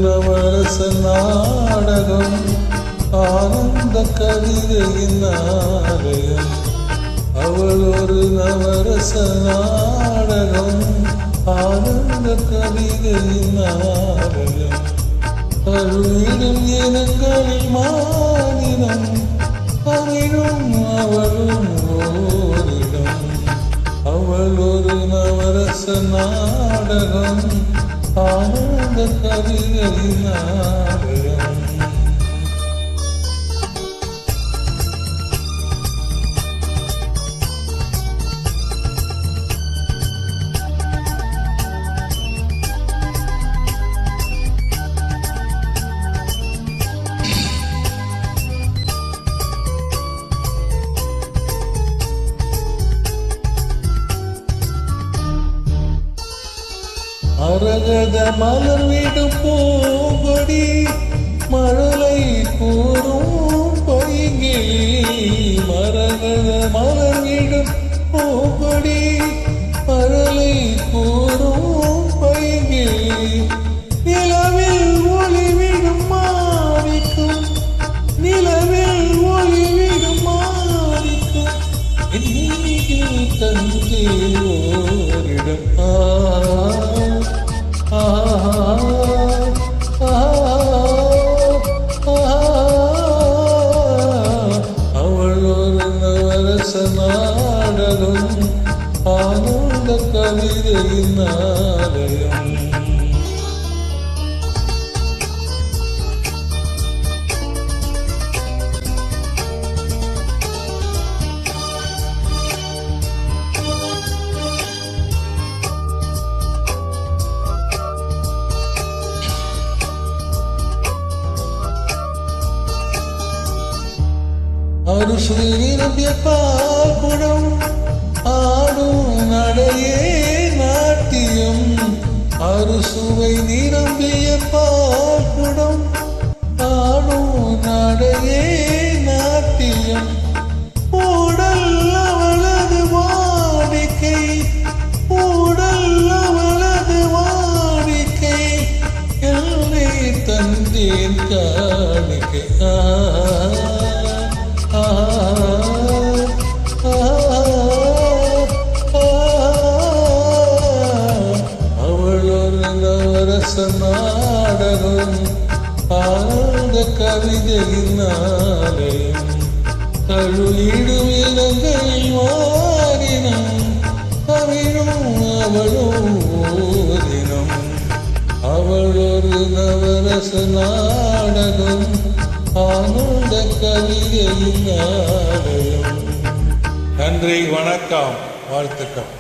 நவரச நாடகம் ஆனந்த கவிதையின் ஆலயம். அவள் ஒரு நவரச நாடகம் ஆனந்த கவிதையின் ஆலயம். அருளிடும் இனங்களில் மாநிலம் அருளும் அவளும் ஓரிடம். அவள் ஒரு நவரச நாடகம் ஆனந்த கவிதையின் ஆலயம். மரகத மலர் விடும் பூங்கொடி மழலை கூறும் பைங்கிளி. மரகத மலர் விடும் பூங்கொடி மழலை கூறும் பைங்கிளி. நிலவில் ஒளிவிடும் மாறிக்கும் நிலவில் ஒளிவிடும் மாறிக்கும் தந்தை ஓரிடம். அவள் ஒரு நவரச நாடகம் ஆனந்த கவிதையின் ஆலயம். அறுசுவை நிரம்பிய பால் குடம் ஆடும் நடையே நாட்டியம். அறுசுவை நிரம்பிய பால் குடம் ஆடும் நடையே நாட்டியம். ஊடல் அவளது வாடிக்கை ஊடல் அவளது வாடிக்கை என்னை தந்தேன் காணிக்கை. அவள் ஒரு நவரச நாடகம் ஆனந்த கவிதையின் ஆலயம். தழுவிடும் இனங்கள் மாறினம் கவிழும் அவளும் ஓரினம். அவள் ஒரு நவரச நாடகம் ஆனந்த கவிதையின் ஆலயம். நன்றி, வணக்கம், வாழ்த்துக்கள்.